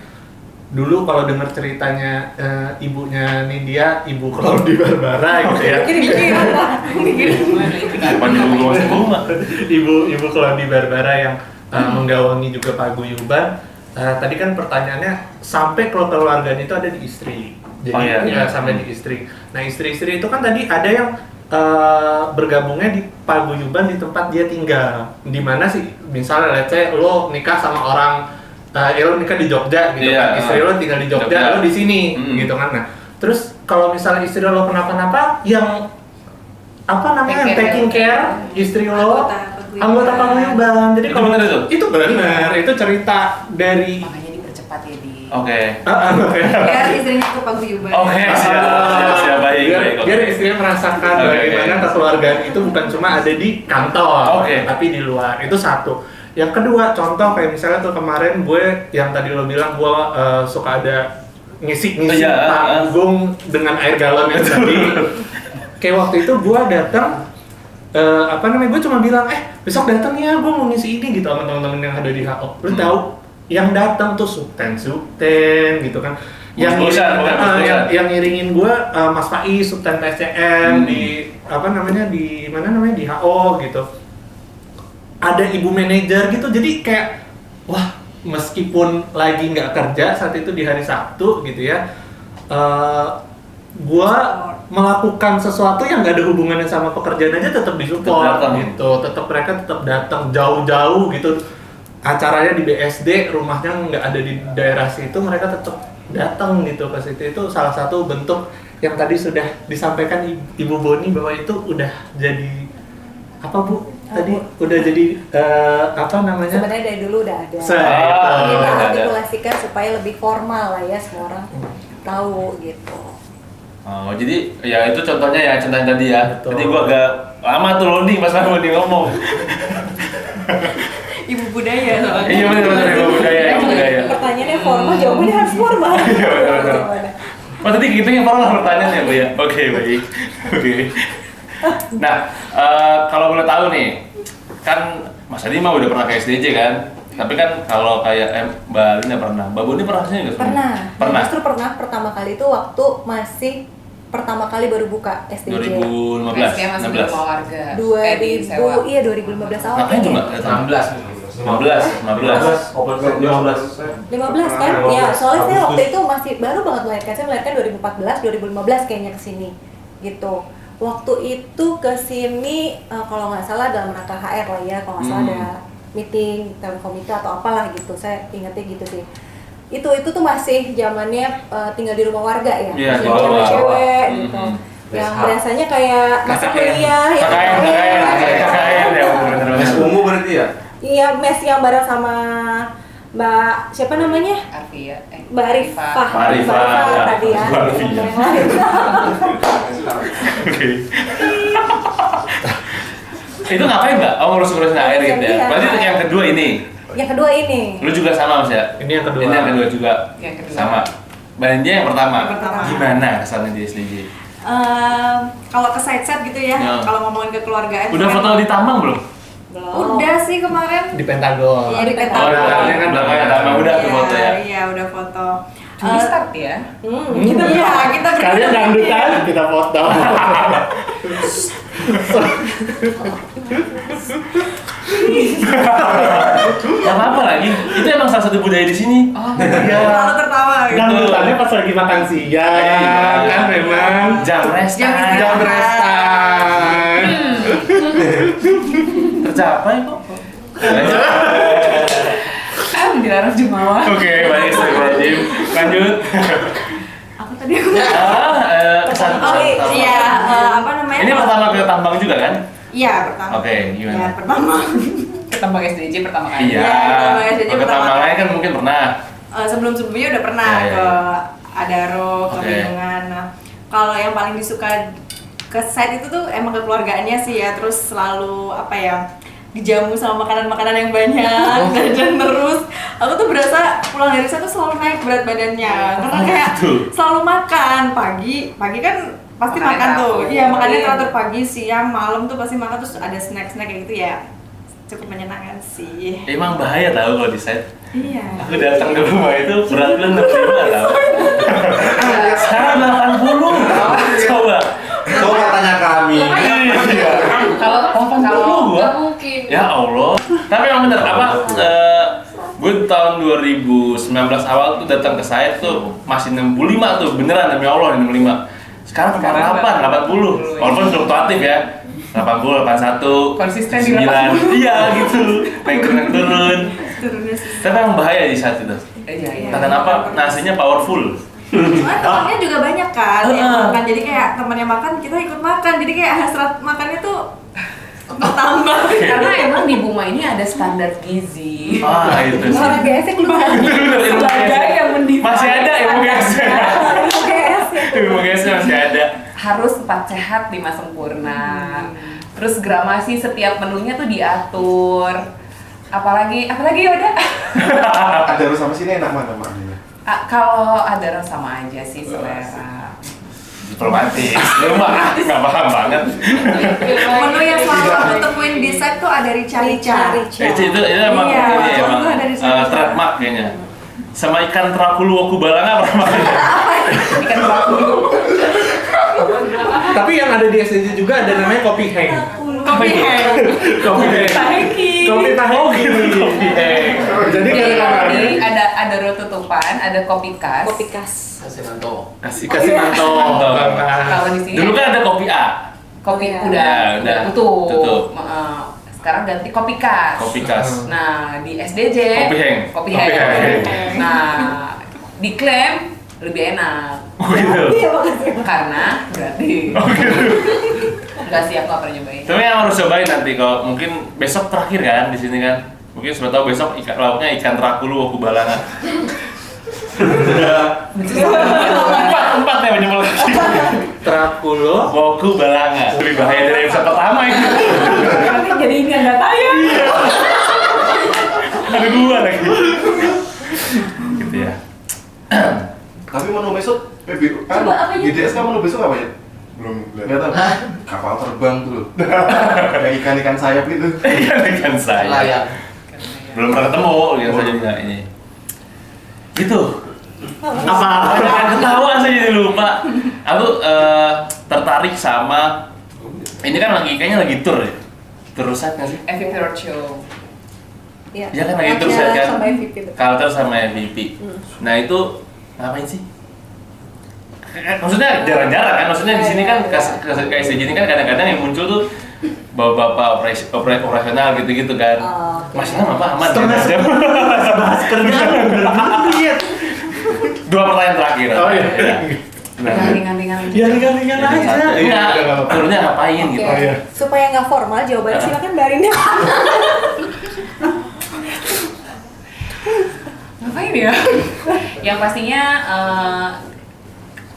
C: Dulu kalau dengar ceritanya ibunya Nindya, Ibu Claudia Barbara gitu ya.
D: Apa dulu masih Buma?
C: Ibu Claudia Barbara yang menggawangi juga paguyuban. Tadi kan pertanyaannya sampai keluarganya itu ada di istri. Jadi ya sampai di istri. Nah, istri-istri itu kan tadi ada yang bergabungnya di paguyuban di tempat dia tinggal. Di mana sih? Misalnya let's say lo nikah sama orang lo nikah di Jogja gitu kan. Istri lo tinggal di Jogja, lo di sini gitu kan. Nah, terus kalau misalnya istri lo kenapa-napa yang apa namanya taking care istri lo anggota paguyuban. Jadi kalau itu benar, itu cerita dari
A: Makanya dipercepat ya di.
D: Oke.
F: Biar istrinya ke paguyuban.
D: Oke, siap, baik.
C: Biar istrinya merasakan bagaimana kekeluargaan itu bukan cuma ada di kantor, tapi di luar. Itu satu. Yang kedua, contoh kayak misalnya tuh kemarin gue yang tadi lo bilang gue suka ada ngisi panggung dengan air galon yang tadi. Kayak waktu itu gue datang gue cuma bilang besok datang ya gue mau ngisi ini gitu sama teman-teman yang ada di HO. Lu tahu yang datang tuh subten gitu kan. Yang ngiringin gue Mas Faiz subten PSCM di di HO gitu. Ada ibu manajer gitu, jadi kayak wah meskipun lagi nggak kerja saat itu di hari Sabtu gitu ya, gue melakukan sesuatu yang nggak ada hubungannya sama pekerjaan aja tetap disupport gitu, mereka tetap datang jauh-jauh gitu. Acaranya di BSD, rumahnya nggak ada di daerah situ, mereka tetap datang gitu ke situ. Itu salah satu bentuk yang tadi sudah disampaikan Ibu Boni bahwa itu udah jadi apa Bu? Tadi udah jadi
B: Sebenarnya dari dulu udah ada. Kita artikulasikan supaya lebih formal lah ya, semua orang tahu gitu.
D: Oh, jadi ya itu contohnya tadi ya.
C: Betul.
D: Jadi gua agak lama tuh loading pas Bang Boni ngomong.
F: Ibu budaya soalnya.
D: Iya benar ibu budaya.
B: Pertanyaannya formal, jawabannya harus formal.
D: Oh tadi gitu yang formal pertanyaannya Bu ya. Oke, baik. Oke. Nah, kalau boleh tahu nih, kan Mas Adi mah udah pernah ke SDJ kan? Tapi kan kalau kayak Mbak Alina pernah, Mbak Boni pernah sih nggak?
B: Pernah. Justru pernah pertama kali itu waktu masih pertama kali baru buka SDJ.
D: 2015,
A: Masih masih di
D: 16.
A: rumah warga.
B: 2000, iya 2015 awal
D: Ngapain tuh,
B: kayaknya.
D: Mbak?
G: 16.
D: 15.
E: Open 15.
B: 15 kan? Ya, soalnya saya waktu itu masih baru banget melahirkan. Saya melahirkan 2014, 2015 kayaknya kesini gitu. Waktu itu kesini kalau nggak salah dalam rangka HR lah ya, kalau nggak salah ada meeting telekomika atau apalah gitu. Saya ingatnya gitu sih. Itu tuh masih zamannya tinggal di rumah warga ya,
D: Iya,
B: yang
D: di bawah.
B: cewek-cewek gitu. Yang berasanya kayak masuk kuliah ya.
D: KKN ya, bener-bener.
E: Mes ungu berarti ya?
B: Iya, mes yang bareng sama Mbak siapa namanya?
A: Arvia,
B: Mbak Arifah.
D: Mbak Arifah,
B: tadi ya.
D: Mbak Arifah.
B: Yang lain.
D: Oke. Itu ngapain Mbak? Oh, ngurus-ngurusin air gitu ya?
B: Iya.
D: Berarti yang kedua ini?
B: Yang kedua ini.
D: Lu juga sama Mas ya?
C: Ini yang kedua.
D: Ini yang kedua juga?
A: Yang kedua.
D: Sama? Mbak yang pertama?
F: Yang pertama.
D: Gimana kesannya di SDJ?
F: Kalau ke side-side gitu ya,
D: Ya.
F: kalau ngomongin kekeluargaan
D: Udah foto di tambang belum?
F: Udah sih kemarin.
C: Di Pentagon.
F: Iya, di
D: Oh,
F: Pentagon.
D: belakangnya kan belakangnya tambang udah tuh foto ya?
F: Iya, udah foto.
A: Juli start ya.
F: Kita
C: Kalian dangdutan, kita foto.
D: Gak apa-apa lagi, itu emang salah satu budaya di sini.
A: Oh,
F: Kalau tertawa gitu.
C: Dangdutannya pas lagi makan siang,
D: Iya.
C: kan memang.
D: Jam rest
F: Jam
D: time.
C: Jam rest time.
D: Tercapai kok.
A: dilarang jumawa.
D: Oke, baik, Astagfirullahaladzim. Lanjut.
F: Apa tadi aku?
D: Kesan
F: Oh iya, apa namanya?
D: Ini pertama ke tambang juga kan?
F: Iya, pertama.
D: Oke, gimana?
F: Iya, pertama.
A: Ketemu SDJ pertama kali.
D: Iya.
F: pertama SDJ
D: Ke
F: pertama
D: tambang
F: kali.
D: lain kan mungkin pernah.
F: Sebelum-sebelumnya udah pernah
D: Ya, ya,
F: ke
D: ya.
F: Adaro, ke
D: Oke.
F: Bendungan. Nah, kalau yang paling disuka ke site itu tuh emang kekeluargaannya sih ya, terus selalu apa ya, dijamu sama makanan-makanan yang banyak, jajan terus. Aku tuh berasa pulang dari sana tuh selalu naik berat badannya, karena kayak
D: gitu.
F: selalu makan pagi kan pasti
A: Makannya
F: makan tuh,
A: teratur.
F: iya makannya
A: Iya.
F: teratur pagi, siang, malam tuh pasti makan, terus ada snack-snack kayak gitu ya, cukup menyenangkan sih.
D: Emang bahaya tau kalau di site.
F: Iya.
D: Aku datang ke rumah itu berat gue 65 tau. Sekarang 80. Coba.
E: Coba tanya kami.
D: Iya.
A: Kalau
D: 80 gua.
A: nggak mungkin.
D: Ya Allah. Tapi emang bener apa? Gue tahun 2019 awal tuh datang ke saya tuh masih 65 tuh, beneran demi Allah 65. Sekarang 88, 80. Walaupun fluktuatif ya. 80, 81,
A: Konsisten di
D: 9. Iya gitu. Naik turun.
F: Turunnya sih.
D: Tapi emang bahaya di saat itu.
A: Iya.
D: Entah kenapa nasinya powerful.
F: Soalnya temannya juga banyak kan yang makan, jadi kayak temannya makan kita ikut makan, jadi kayak hasrat makannya tuh bertambah.
A: Karena emang di Buma ini ada standar gizi.
D: Ah itu sih.
B: Orang gesek lu kan.
A: Sebagai yang mendefine
D: Masih ada ilmu gesek.
B: Ilmu GS ya.
D: Ilmu gesek masih ada.
A: Harus 4 sehat 5 sempurna. Terus gramasi setiap menunya tuh diatur. Apalagi udah.
E: Ada harus sama sini enak mana makanya?
A: Kalau ada rasa sama aja sih selera.
D: Diplomatis. Lu mah nggak paham banget.
F: Menu yang selalu aku temuin di site tuh ada rica-rica.
D: Itu emang
F: Iya,
D: ini emang
F: itu ada di sana.
D: trademark kayaknya. Sama ikan terakulu wakubalanga pernah makan.
A: Ikan bakulu.
C: Tapi yang ada di SDJ juga ada namanya kopi heng.
F: Kopi heng.
C: Kopi heng.
A: Taheki.
C: Kopi taheki.
D: Oh gitu, kopi heng.
C: Jadi
A: Jadi kalau
C: kadang-kadang
A: di ada rotutupan, ada kopi khas.
B: Kopi khas.
G: Kasih manto.
C: kasih mantau.
A: Kalau di sini
D: Dulu kan ada kopi A.
A: kopi
B: Iya.
A: udah tutup.
D: Tutup.
A: Sekarang ganti kopi khas.
D: Kopi khas.
A: Nah, di SDJ
D: Kopi heng.
A: Kopi
C: Kopi
A: heng.
C: heng.
A: Nah, diklaim lebih enak
D: Oh gitu.
B: Iya makasih.
A: karena gratis.
D: Oh gitu.
A: Enggak sih, aku nggak pernah nyobain.
D: Tapi yang harus cobain nanti kalau mungkin besok terakhir kan di sini kan. Mungkin siapa tahu besok lauknya ikan terakulu wakubalanga. Empat ya menyebut lagi.
C: Terakulo.
D: Wakubalanga. Lebih bahaya dari episode pertama itu.
A: Jadi ini nggak tayang.
D: Ada dua lagi. Gitu ya.
E: Tapi menu besok PBU kan
A: Coba apa ya?
E: di DS kan menu besok apa ya? Belum kelihatan. Kapal terbang tuh loh. Kayak ikan-ikan sayap itu.
D: Ikan saya.
G: Layak.
D: Belum pernah ketemu yang saya juga ini. Gitu.
C: Apa?
D: Banyak ketawa saya jadi lupa. Aku tertarik sama ini kan kayaknya lagi tour ya. Tour set nggak sih?
A: FVP Roadshow.
B: Iya.
D: Iya kan lagi tour set kan?
B: Sama MVP betul.
D: Culture sama MVP. Nah itu ngapain sih? Maksudnya jarang-jarang kan? Maksudnya di sini kan kayak SDJ ini kan kadang-kadang yang muncul tuh bapak-bapak operasional gitu-gitu kan.
B: Oke.
D: Maksudnya apa aman?
C: Bahas kerjaan bener.
D: 2 pertanyaan terakhir.
C: Oh iya.
D: Nah,
A: Ringan-ringan.
C: Ya ringan-ringan aja.
D: Iya,
C: Udah nggak apa-apa.
D: turunnya ngapain
B: Oke.
D: gitu?
C: Oh, iya.
B: Supaya nggak formal jawabannya silakan Mbak Rinda.
A: Ngapain ya? Yang pastinya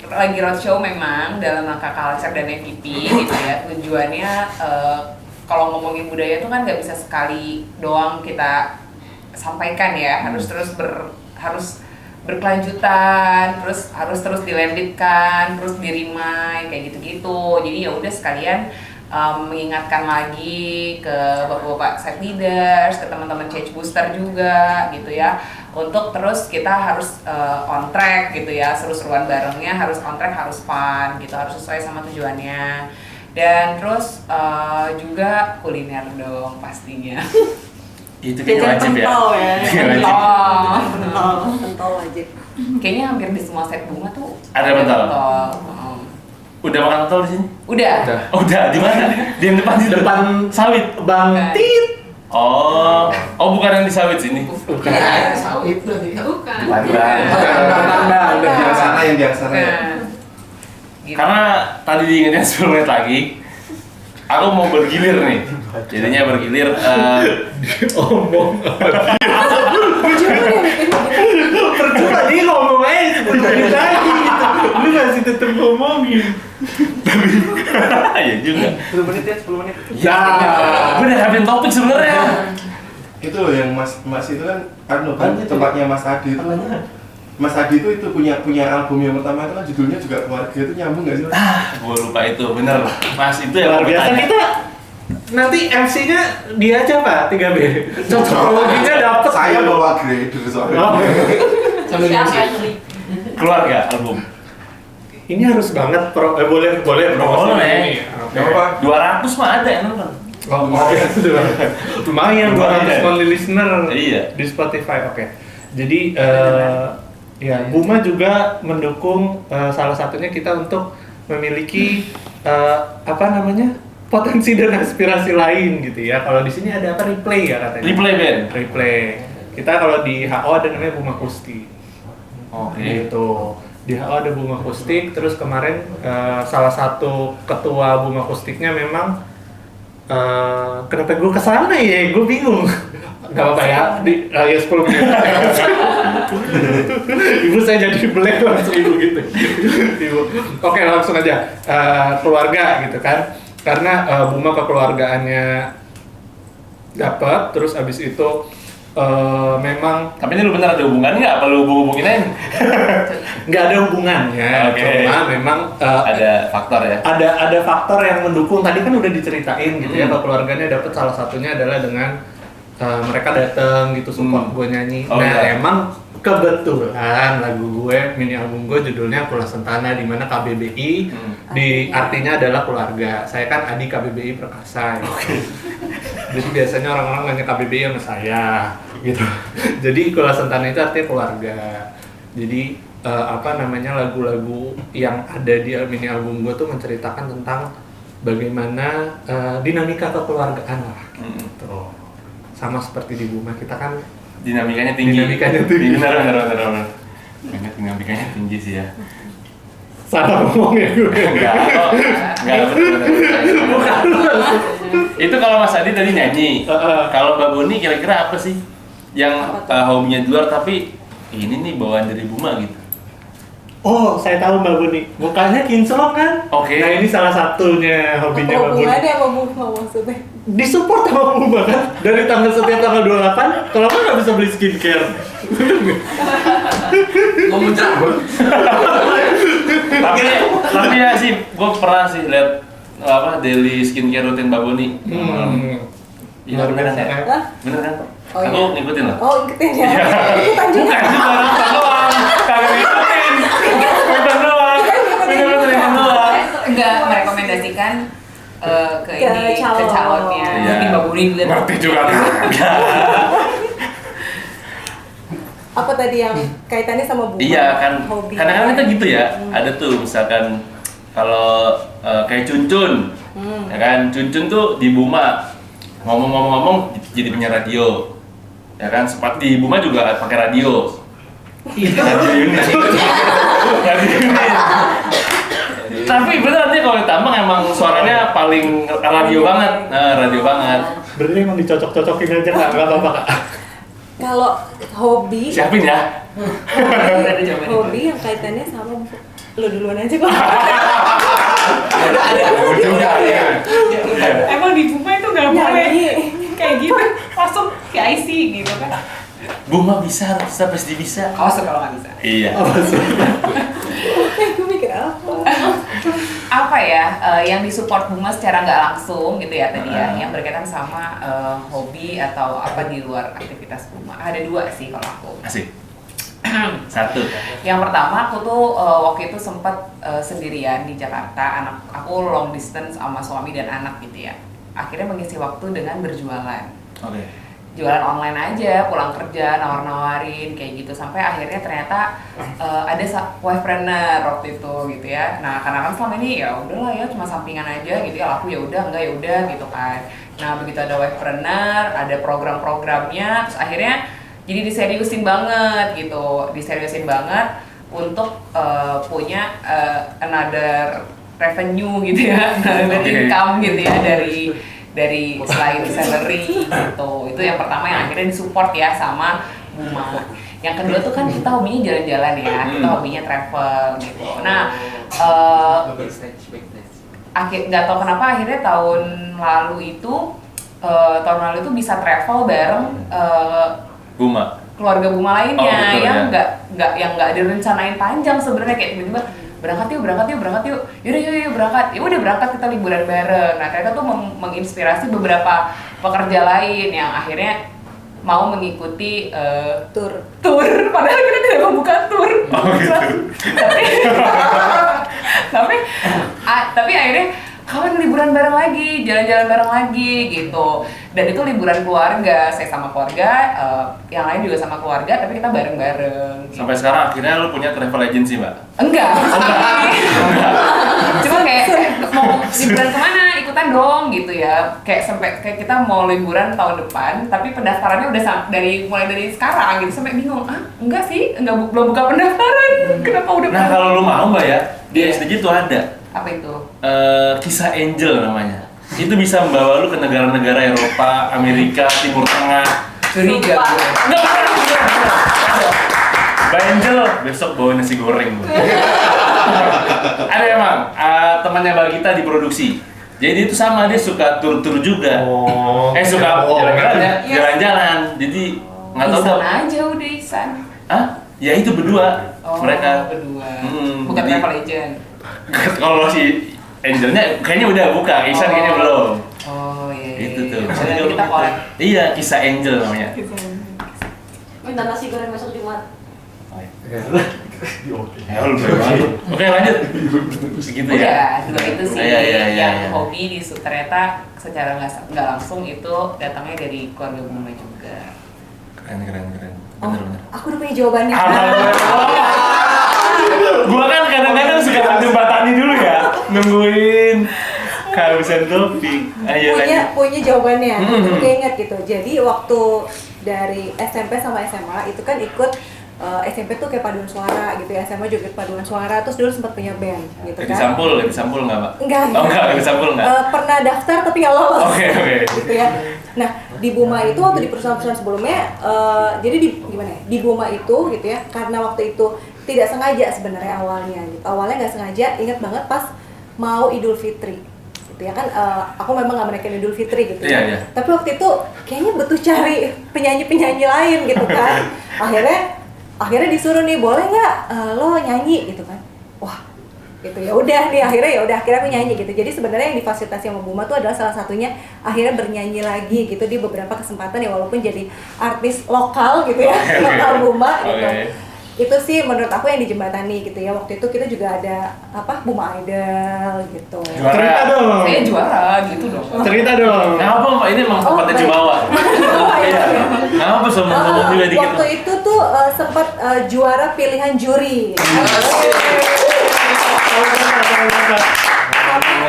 A: lagi roadshow memang dalam rangka culture dan MVP gitu ya. Tujuannya kalau ngomongin budaya itu kan nggak bisa sekali doang kita sampaikan ya. Harus terus harus berkelanjutan, harus terus dilanditkan, terus di-remind kayak gitu-gitu. Jadi ya udah sekalian mengingatkan lagi ke bapak-bapak site leaders, ke teman-teman change booster juga gitu ya, untuk terus kita harus on track gitu ya, seru-seruan barengnya harus on track, harus fun gitu, harus sesuai sama tujuannya. Dan terus juga kuliner dong pastinya.
D: Itu kayaknya wajib ya.
F: Pentol ya.
B: Pentol wajib.
A: Kayaknya hampir di semua set bunga tuh
D: Ada pentol. Udah makan pentol di sini?
A: Udah.
D: Oh, udah, di mana? Di yang depan situ.
C: Depan
D: sawit.
C: Bang Tit.
D: Oh, bukan yang di sawit sini.
C: Bukan.
G: Sawit berarti.
A: Bukan.
C: Udah
E: Yang sana yang di sana ya.
A: Nah, gitu.
D: Karena tadi diingetin 10 menit lagi, aku mau bergilir nih. Jadinya bergilir.
C: Omong. Percuma dia ngomong aja 10 menit lagi gitu. Lu masih tetep ngomongin.
D: Iya juga.
E: 10 menit ya, 10 menit.
D: Ya, gue udah ngambil topik sebenarnya.
E: Itu loh yang Mas itu kan tempatnya Mas Adi itu. Mas Adi itu punya album yang pertama itu kan judulnya juga Keluarga, itu nyambung nggak sih Mas?
D: Gue lupa itu, bener. Mas itu yang
C: Luar
D: aku
C: biasa
D: tanya.
C: kita nanti MC-nya dia aja Pak 3B. Cocokologinya dapet.
E: Saya bawa grader soalnya.
C: Oh.
G: Sambil musik.
D: Keluarga album.
C: Ini harus banget boleh promosi
D: Boleh.
C: ini. Oke.
E: Gak apa?
D: 200 mah ada yang nonton.
C: Oh, iya, lumayan 200 only listener
D: Iya.
C: di Spotify. Oke. Jadi ya Buma juga mendukung salah satunya kita untuk memiliki potensi dan aspirasi lain gitu ya. Kalau di sini ada apa replay ya katanya.
D: Replay band.
C: Replay. Kita kalau di HO ada namanya Buma Kustik.
D: Oke.
C: Gitu. Di HO ada Buma Kustik, terus kemarin salah satu ketua Buma Kustiknya memang kenapa gue kesana ya, gue bingung. Gak apa-apa ya, ya 10 menit. Ibu saya jadi blank langsung ibu gitu. Ibu. Oke, langsung aja. Keluarga gitu kan. Karena Buma kekeluargaannya dapat, terus abis itu memang
D: Tapi ini lu bener ada hubungan nggak? Apa lu hubung-hubungin aja?
C: nggak ada hubungannya,
D: Oke.
C: cuma memang
D: Ada faktor ya?
C: ada faktor yang mendukung. Tadi kan udah diceritain gitu ya,
D: Hmm.
C: keluarganya dapat, salah satunya adalah dengan mereka datang gitu support gue nyanyi.
D: Oh,
C: Nah
D: iya.
C: emang kebetulan lagu gue, mini album gue judulnya Kula Sentana, di mana KBBI di artinya adalah keluarga. Saya kan adik KBBI Perkasa. Gitu. Jadi biasanya orang-orang nanya KBBI sama saya gitu. Jadi Kula Sentana itu artinya keluarga. Jadi lagu-lagu yang ada di mini album gue tuh menceritakan tentang bagaimana dinamika kekeluargaan lah gitu. Sama seperti di Buma, kita kan
D: Dinamikanya tinggi.
C: Dinamikanya tinggi.
D: Bener. Dinamikanya tinggi sih ya.
C: salah ngomong ya gue.
D: Enggak betul. Itu kalau Mas Adi tadi nyanyi. Kalau Mbak Boni kira-kira apa sih yang hobinya di luar tapi ini nih bawaan dari Buma gitu?
C: Oh, saya tahu Mbak Buni. Mukanya kinclong kan?
D: Oke.
C: Nah, ini salah satunya hobinya Mbak Buni.
B: Hubungannya sama Buma maksudnya?
C: Disupport sama Buma kan? Dari setiap tanggal 28, kalau kan nggak bisa beli skincare.
G: Ngomong jerak.
D: tapi ya sih, gue pernah sih lihat daily skincare rutin Mbak Boni. Iya bener kan ya?
B: Hah?
D: Bener kan?
B: Oh,
D: Aku
B: iya.
D: ngikutin loh.
B: Oh, ikutin ya. Ikutan juga.
D: Bukan cuma nonton doang, kagak ngikutin. Nonton doang. Bener-bener
A: juga merekomendasikan ke ini ke
B: calon.
A: calonnya.
D: Iya.
A: Dibaburin dulu.
D: Ngerti juga kagak.
B: Apa tadi yang kaitannya sama Buma?
D: Iya kan,
B: Hobi.
D: kadang-kadang kita gitu ya. Ada tuh misalkan kalau kayak Cuncun, ya kan, Cuncun tuh di Buma ngomong-ngomong jadi penyiar radio, ya kan. Sempat di Buma juga pakai radio. Radio unit. Radio unit. Tapi bener nih kalau ditambang emang suaranya paling radio banget, radio banget.
C: Berarti emang dicocok-cocokin aja nggak apa-apa Kak?
B: Kalau hobi,
D: Siapin ya.
B: hobi yang kaitannya sama lo duluan aja kok.
D: Juga ya.
A: Emang di Buma itu nggak boleh
B: Nyanyi.
A: kayak gitu, langsung ke IC gitu kan?
D: Buma bisa pasti bisa.
A: Awas kalau nggak bisa.
D: Iya.
B: Gue mikir apa?
A: Apa ya yang disupport Buma secara nggak langsung gitu ya tadi ya, yang berkaitan sama hobi atau apa di luar aktivitas Buma. Ada 2 sih kalau aku.
D: Asik. 1.
A: Yang pertama aku tuh waktu itu sempat sendirian di Jakarta, aku long distance sama suami dan anak gitu ya. Akhirnya mengisi waktu dengan berjualan.
D: Oke.
A: Jualan online aja, pulang kerja, nawar-nawarin kayak gitu, sampai akhirnya ternyata ada wavepreneur waktu itu gitu ya. Nah karena kan selama ini ya udahlah ya cuma sampingan aja gitu ya, laku ya udah, enggak ya udah gitu kan. Nah begitu ada wavepreneur, ada program-programnya, terus akhirnya jadi diseriusin banget gitu, untuk punya another revenue gitu ya, another income gitu ya dari selain salary gitu. Itu yang pertama yang akhirnya disupport ya sama Buma. Yang kedua tuh kan kita hobinya jalan-jalan ya, kita hobinya travel gitu. Nah, nggak tahu kenapa akhirnya tahun lalu itu bisa travel bareng
D: Buma.
A: keluarga Buma lainnya
D: Oh, betul,
A: yang
D: ya.
A: nggak direncanain panjang sebenarnya, kayak tiba-tiba berangkat yuk, yaudah berangkat, ya udah berangkat, kita liburan bareng. Nah ternyata tuh menginspirasi beberapa pekerja lain yang akhirnya mau mengikuti
B: Tur.
A: padahal kita tidak membuka tur.
D: Oh, gitu.
A: tapi akhirnya kawan liburan bareng lagi, jalan-jalan bareng lagi gitu. Dan itu liburan keluarga, saya sama keluarga, yang lain juga sama keluarga, tapi kita bareng-bareng. Gitu.
D: Sampai sekarang akhirnya lu punya travel agency, Mbak?
A: Enggak. Cuma kayak mau liburan kemana, ikutan dong gitu ya. Kayak kita mau liburan tahun depan, tapi pendaftarannya udah mulai dari sekarang gitu, sampai bingung. Enggak sih, belum buka pendaftaran. Kenapa udah?
D: Nah kalau lu mau Mbak ya, di SDG tuh ada.
A: Apa itu?
D: Kisah Angel namanya. Itu bisa membawa lu ke negara-negara Eropa, Amerika, Timur Tengah.
A: Curiga gue.
D: Enggak, Mbak Angel besok bawa nasi goreng. Ada emang temannya Mbak Gita di produksi. Jadi itu sama, dia suka tur-tur juga. Suka jalan-jalan. Jadi nggak tahu
A: Isan aja udah Isan.
D: Hah? Ya itu berdua. Mereka
A: berdua.
D: Hmm,
A: Bukan
D: jadi-
A: travel agent.
D: Kalau si Angelnya kayaknya udah buka, Isan kayaknya belum.
A: Oh iya.
D: Itu tuh.
A: Nanti kita collab.
D: Iya, kisah Angel namanya.
H: Minta nasi goreng besok Jumat.
D: Ya lu banget. Oke lanjut. Segitu ya.
A: Udah, 2 itu sih
D: Iya.
A: yang hobi ternyata secara nggak langsung itu datangnya dari keluarga Buma juga.
D: Keren.
B: Oh,
D: Bener.
B: aku udah punya jawabannya.
D: Gua kan kadang-kadang suka menjembatani dulu ya, nungguin kehabisan topik. Ayo
B: punya jawabannya.
D: Hmm.
B: Itu keinget gitu. Jadi waktu dari SMP sama SMA itu kan ikut SMP tuh kayak paduan suara gitu ya, SMA juga paduan suara, terus dulu sempat punya band gitu kan.
D: Disampul nggak Pak?
B: Enggak.
D: Oh enggak, disampul nggak?
B: Pernah daftar tapi nggak lolos.
D: Oke.
B: Gitu ya. Nah di Buma itu waktu di perusahaan-perusahaan sebelumnya, jadi di Buma itu gitu ya, karena waktu itu tidak sengaja sebenarnya awalnya gitu. Awalnya nggak sengaja, ingat banget pas mau Idul Fitri. Gitu ya kan, aku memang nggak merayakan Idul Fitri gitu ya.
D: Iya.
B: Tapi waktu itu kayaknya butuh cari penyanyi-penyanyi lain gitu kan. Akhirnya disuruh nih, boleh nggak lo nyanyi gitu kan. Wah gitu, ya udah nih, akhirnya aku nyanyi gitu. Jadi sebenarnya yang difasilitasi sama Buma tuh adalah salah satunya akhirnya bernyanyi lagi gitu di beberapa kesempatan ya, walaupun jadi artis lokal gitu ya, lokal Buma gitu. itu sih menurut aku yang dijembatani gitu ya. Waktu itu kita juga ada Buma Idol gitu.
C: Cerita dong.
A: Saya juara gitu dong.
C: Cerita dong.
D: Nah, apa Mbak? Ini emang tempatnya
B: baik.
D: Jumawa. Iya. Apa sombong juga dikit?
B: Waktu itu tuh sempat juara pilihan juri.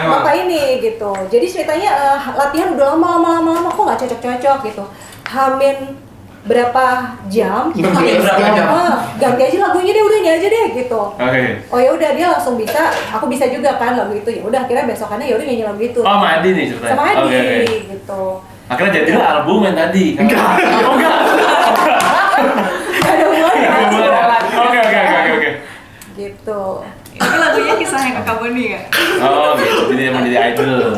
B: Bapak ini gitu. Jadi ceritanya latihan udah lama kok nggak cocok gitu. Hamin berapa jam? Ganti aja lagunya deh, udah ini aja deh gitu.
D: Oke.
B: Oh ya udah, dia langsung bisa, aku bisa juga kan lagu itu. Ya udah akhirnya besokannya ya udah nyanyi lagu itu.
D: Oh, sama Adi nih ceritanya.
B: Sama Adi
D: Oke.
B: gitu.
D: Akhirnya jadilah album yang tadi.
C: Enggak.
D: Oh, enggak.
B: Ada hubungannya.
D: Oke.
B: Gitu.
F: Ini lagunya kisahnya Kakak Boni nggak?
D: Oh, gitu. Jadi emang jadi idol.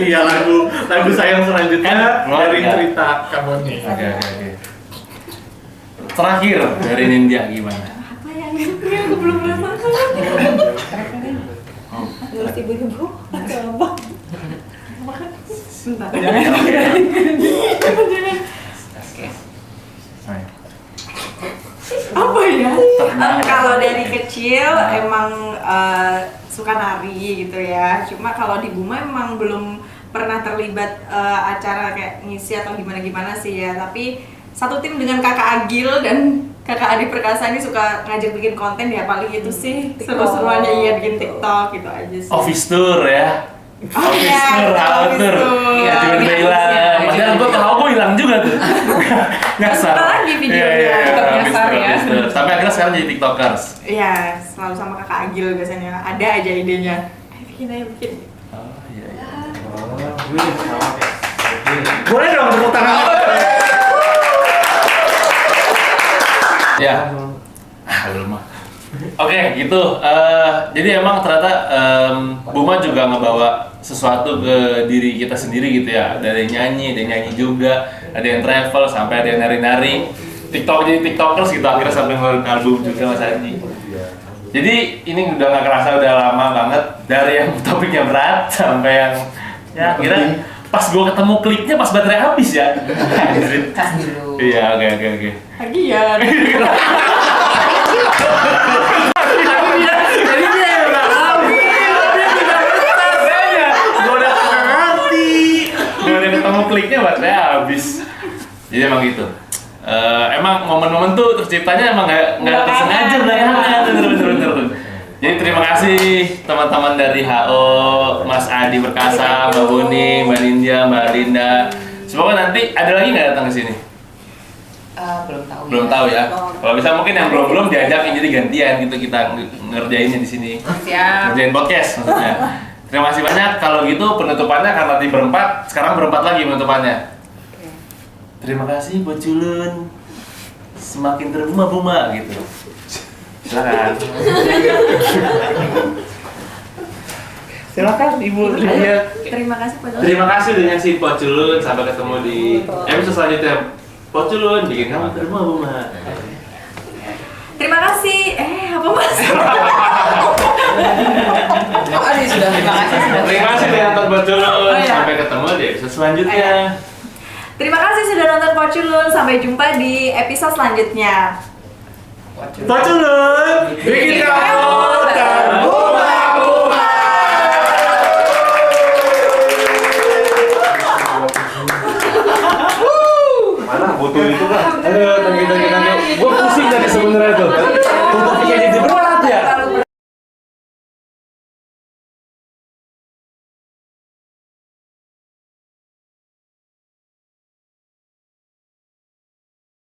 C: Iya, lagu sayang selanjutnya
D: Kan,
C: dari
D: keluarga.
C: cerita kamu nih.
D: Oke. Terakhir dari Nindya gimana?
F: Apa yang ini aku belum merasakan.
B: Ngurus ibu-ibu atau apa?
F: Bentar. Apa ya? Kalau dari kecil emang suka nari gitu ya. Cuma kalau di Buma emang belum pernah terlibat acara kayak ngisi atau gimana sih ya. Tapi satu tim dengan Kakak Agil dan Kakak Adi Perkasa ini suka ngajak bikin konten ya, paling itu sih seru-seruannya iya bikin TikTok gitu aja sih.
D: Office tour ya.
F: Oh iya,
D: Office tour.
A: Iya,
D: Tiba-tiba hilang. Padahal gue tahu gue hilang juga tuh. Nyasar.
F: Kita lagi videonya.
D: Iya,
A: Tetap
D: Office
A: nyasar
D: tour,
A: ya.
D: Office tour. Sampai akhirnya sekarang jadi tiktokers.
F: Iya, selalu sama Kakak Agil biasanya. Ada aja idenya. Ayo bikin.
D: Oh iya.
C: Boleh dong tepuk tangan.
D: Ya. Belum mah. Oke, gitu. Jadi emang ternyata Buma juga ngebawa sesuatu ke diri kita sendiri gitu ya. Ada yang nyanyi, ada yang nyanyi juga, ada yang travel, sampai ada yang nari-nari. TikTok jadi tiktokers gitu, akhirnya sampai ngeluarin album juga Mas Adi. Jadi ini udah nggak kerasa udah lama banget, dari yang topiknya berat sampai yang ya akhirnya pas gua ketemu kliknya pas baterai habis ya.
A: Cas dulu.
D: Iya, oke.
F: Lagi ya.
D: Jadi dia udah ketemu kliknya baterai habis. Jadi emang gitu. Emang momen-momen tuh terciptanya emang nggak tersengaja belakangan. Bener. Jadi terima kasih teman-teman dari HO, Mas Adi Perkasa, Mbak Boni, Mbak Nindya, Mbak Linda. Semoga nanti ada lagi nggak datang ke sini? Belum tahu ya. Kalau bisa mungkin yang belum diajakin jadi gantian gitu kita ngerjainnya di sini.
A: Siap.
D: Ngerjain podcast maksudnya. Terima kasih banyak. Kalau gitu penutupannya karena tadi berempat, sekarang berempat lagi penutupannya. Terima kasih buat Culun. Semakin terbuma-buma gitu. Silakan.
C: Silakan Ibu Lydia.
F: Terima kasih Pak Doni.
D: Terima kasih udah ngasih Pot Culun. Sampai ketemu di episode selanjutnya. Pot Culun bikin kamu terbuma-buma.
F: Terima kasih. Apa Mas?
G: Terima kasih sudah.
D: Terima kasih udah nonton Pot Culun.
F: Oh, iya.
D: Sampai ketemu di episode selanjutnya.
F: Terima kasih sudah nonton Poculun. Sampai jumpa di episode selanjutnya.
C: Pak Culun, bikin kamu terbuma-buma.
D: Mana butuh itu kan? Ayo, tanggi. Gue pusing tadi sebenarnya tuh.